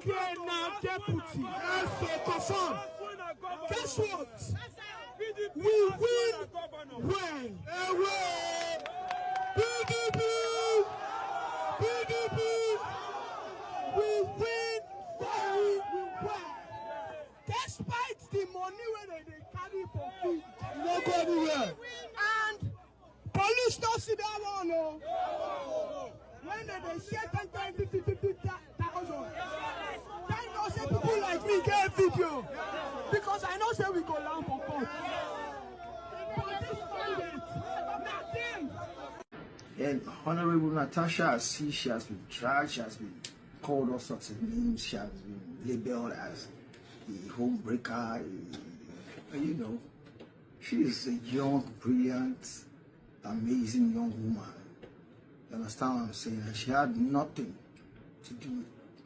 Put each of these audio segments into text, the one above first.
now deputy. Yes, so confirm. Guess what? We win when? PDP! PDP! We win very well. Despite the money when they carry for food, you don't go anywhere. And police don't see that one, no. When they share 50,000. Thank God say people like me get a video. Because I know say we go down for court. But this candidate, nothing. And Honourable Natasha, I see she has been dragged, she has been called all sorts of names, she has been labeled as a homebreaker, you know. She is a young, brilliant, amazing young woman. You understand what I'm saying? And she had nothing to do,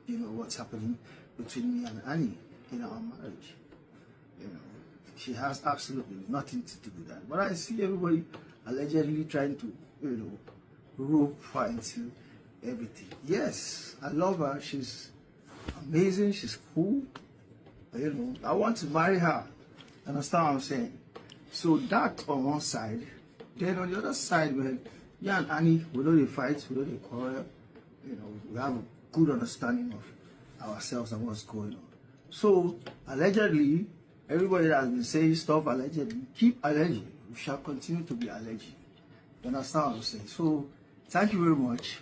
you know, what's happening between me and Annie in our marriage. You know, she has absolutely nothing to do with that. But I see everybody allegedly trying to, you know, rope her into everything. Yes, I love her. She's amazing. She's cool. You know, I want to marry her. Understand what I'm saying? So that on one side. Then on the other side, when yeah and Annie, we don't fight, we don't quarrel. You know, we have a good understanding of ourselves and what's going on. So allegedly, everybody that has been saying stuff allegedly, keep alleging. We shall continue to be alleging. You understand what I'm saying? So thank you very much.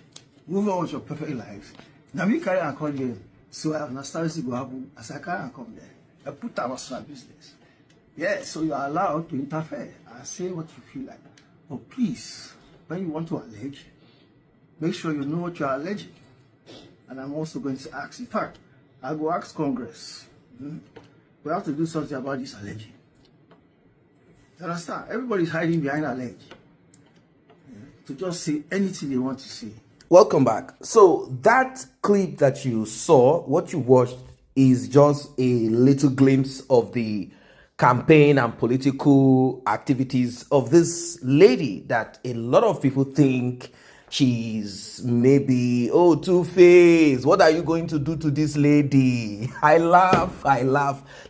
Move on with your perfect lives. Now me carry and come there. So I understand to go happen as I carry and come there. I put our business. Yeah, so you are allowed to interfere and say what you feel like. But please, when you want to allege, make sure you know what you are alleging. And I'm also going to ask, in fact, I will ask Congress. We have to do something about this alleging. You understand? Everybody's hiding behind allege. To just say anything they want to say. Welcome back. So that clip that you saw, what you watched, is just a little glimpse of the campaign and political activities of this lady that a lot of people think she's maybe, oh, Tuface, what are you going to do to this lady? I laugh.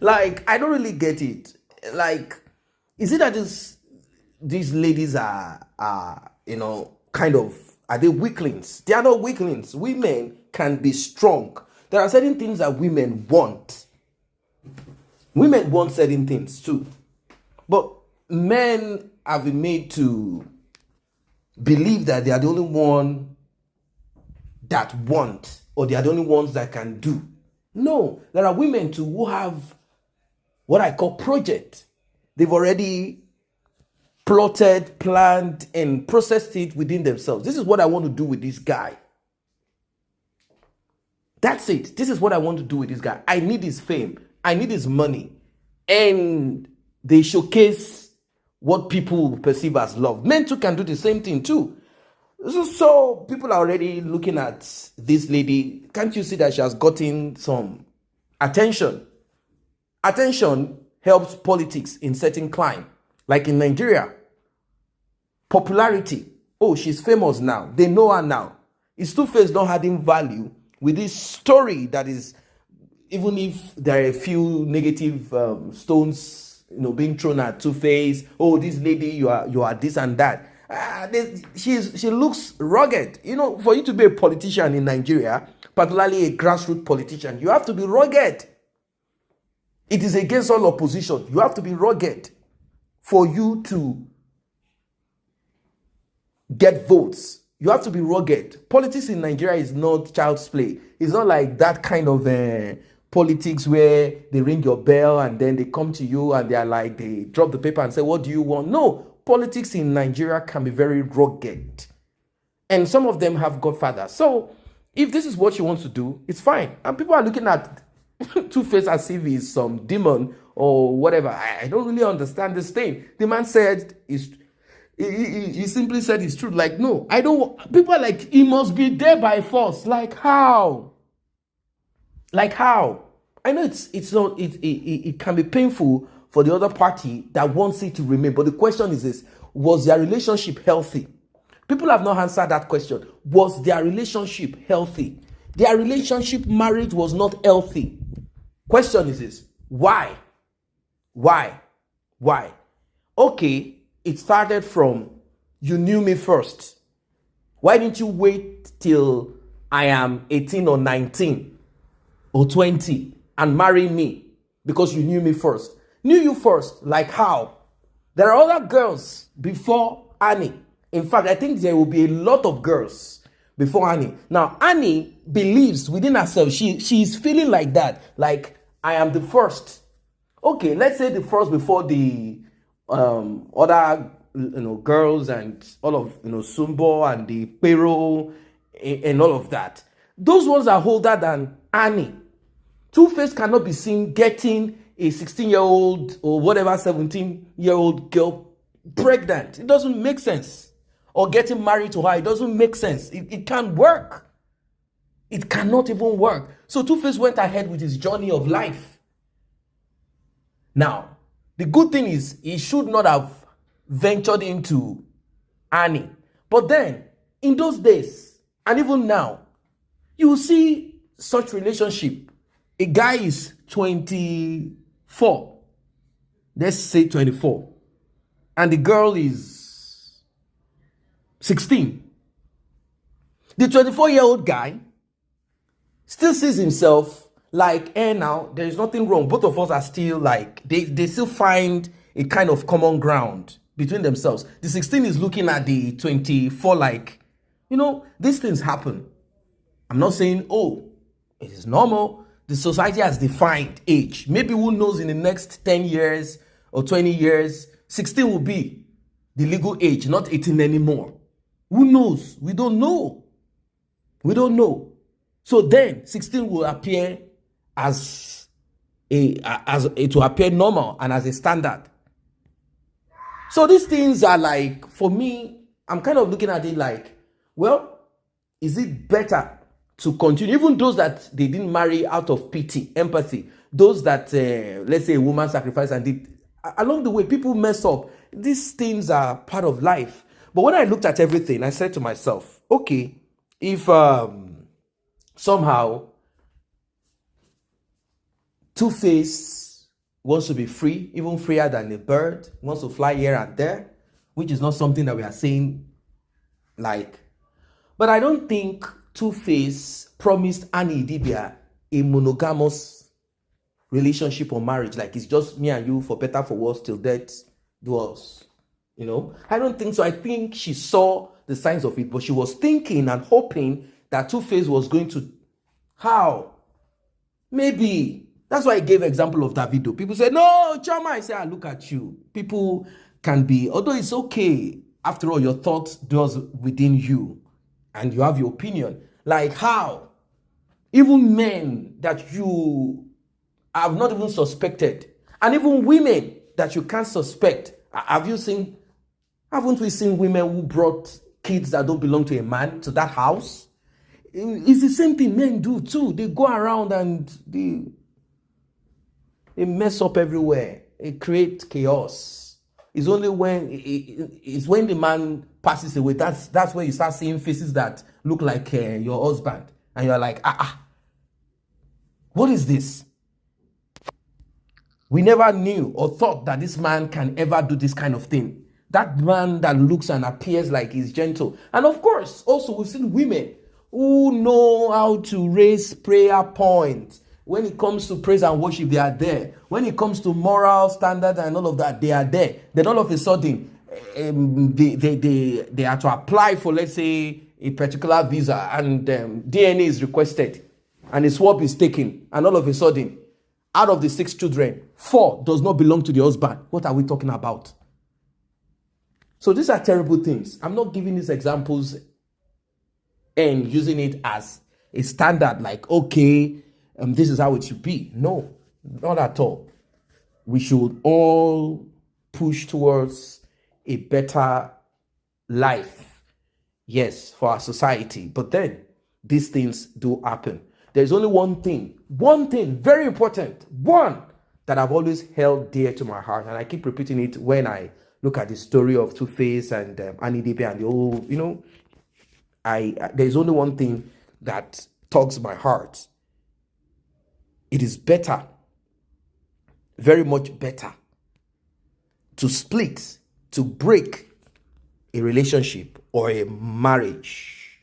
Like, I don't really get it. Like, is it that these ladies are, you know, kind of, are they weaklings? They are not weaklings. Women can be strong. There are certain things that women want. Women want certain things too. But men have been made to believe that they are the only one that want, or they are the only ones that can do. No, there are women too who have what I call project. They've already plotted, planned, and processed it within themselves. This is what I want to do with this guy. That's it. This is what I want to do with this guy. I need his fame. I need his money. And they showcase what people perceive as love. Men too can do the same thing too. So people are already looking at this lady. Can't you see that she has gotten some attention? Attention helps politics in certain climb. Like in Nigeria. Popularity. Oh, she's famous now. They know her now. Is Tuface not adding value with this story that is, even if there are a few negative stones, you know, being thrown at Tuface. Oh, this lady, you are this and that. She looks rugged. You know, for you to be a politician in Nigeria, particularly a grassroots politician, you have to be rugged. It is against all opposition. You have to be rugged for you to get votes. You have to be rugged. Politics in Nigeria is not child's play. It's not like that kind of politics where they ring your bell and then they come to you and they are like, they drop the paper and say, what do you want? No, politics in Nigeria can be very rugged. And some of them have godfathers. So if this is what you want to do, it's fine. And people are looking at Tuface as if he's some demon or whatever. I don't really understand this thing. The man said, he simply said it's true. Like, no, I don't. People are like, he must be there by force. Like, how? Like, how? I know it can be painful for the other party that wants it to remain. But the question is this: was their relationship healthy? People have not answered that question. Was their relationship healthy? Their relationship, marriage was not healthy. Question is this: why? Why? Why? Okay, it started from you knew me first. Why didn't you wait till I am 18 or 19 or 20 and marry me? Because you knew me first. Knew you first, like how? There are other girls before Annie. In fact, I think there will be a lot of girls before Annie. Now, Annie believes within herself, she's feeling like that, like I am the first. Okay, let's say the first before the other girls and all of Sumbo and the Pero and all of that. Those ones are older than Annie. Tuface cannot be seen getting a 16-year-old or whatever 17-year-old girl pregnant. It doesn't make sense. Or getting married to her, it doesn't make sense. It can't work. It cannot even work. So Tuface went ahead with his journey of life. Now, the good thing is he should not have ventured into Annie. But then, in those days, and even now, you will see such relationship. A guy is 24. Let's say 24. And the girl is 16. The 24-year-old guy still sees himself like, now, there is nothing wrong. Both of us are still like, they still find a kind of common ground between themselves. The 16 is looking at the 24 like, these things happen. I'm not saying, it is normal. The society has defined age. Maybe who knows in the next 10 years or 20 years, 16 will be the legal age, not 18 anymore. Who knows? We don't know. We don't know. So then 16 will appear as it will appear normal and as a standard. So these things are like, for me, I'm kind of looking at it like, well, is it better to continue? Even those that they didn't marry out of pity, empathy, those that, let's say a woman sacrificed and did, along the way, people mess up. These things are part of life. But when I looked at everything, I said to myself, okay, if somehow Tuface wants to be free, even freer than a bird, wants to fly here and there, which is not something that we are saying like. But I don't think Tuface promised Annie Idibia a monogamous relationship or marriage, like it's just me and you for better for worse till death do us. I don't think so. I think she saw the signs of it, but she was thinking and hoping that Tuface was going to, how? Maybe. That's why I gave example of that video. People say, no, Chama. I say, look at you. People can be, although it's okay. After all, your thoughts dwells within you and you have your opinion. Like how? Even men that you have not even suspected, and even women that you can't suspect. Haven't we seen women who brought kids that don't belong to a man to that house? It's the same thing men do too. They go around and they mess up everywhere. They create chaos. It's only when the man passes away, that's when you start seeing faces that look like your husband. And you're like, what is this? We never knew or thought that this man can ever do this kind of thing. That man that looks and appears like he's gentle. And of course, also we've seen women who know how to raise prayer points. When it comes to praise and worship, they are there. When it comes to moral standards and all of that, they are there. Then all of a sudden, they are to apply for, let's say, a particular visa, and DNA is requested, and a swab is taken, and all of a sudden, out of the 6 children, 4 does not belong to the husband. What are we talking about? So these are terrible things. I'm not giving these examples and using it as a standard, like, okay, this is how it should be. No, not at all. We should all push towards a better life, yes, for our society. But then, these things do happen. There's only one thing, very important, one that I've always held dear to my heart, and I keep repeating it when I look at the story of Tuface and Idibia and the whole, there's only one thing that tugs my heart. It is better, very much better, to split, to break a relationship or a marriage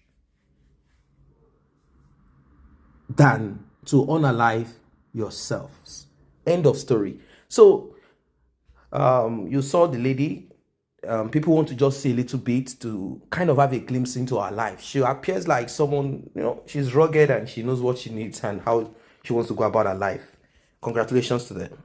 than to unalive yourselves. End of story. So you saw the lady. People want to just see a little bit to kind of have a glimpse into her life. She appears like someone, she's rugged and she knows what she needs and how she wants to go about her life. Congratulations to them.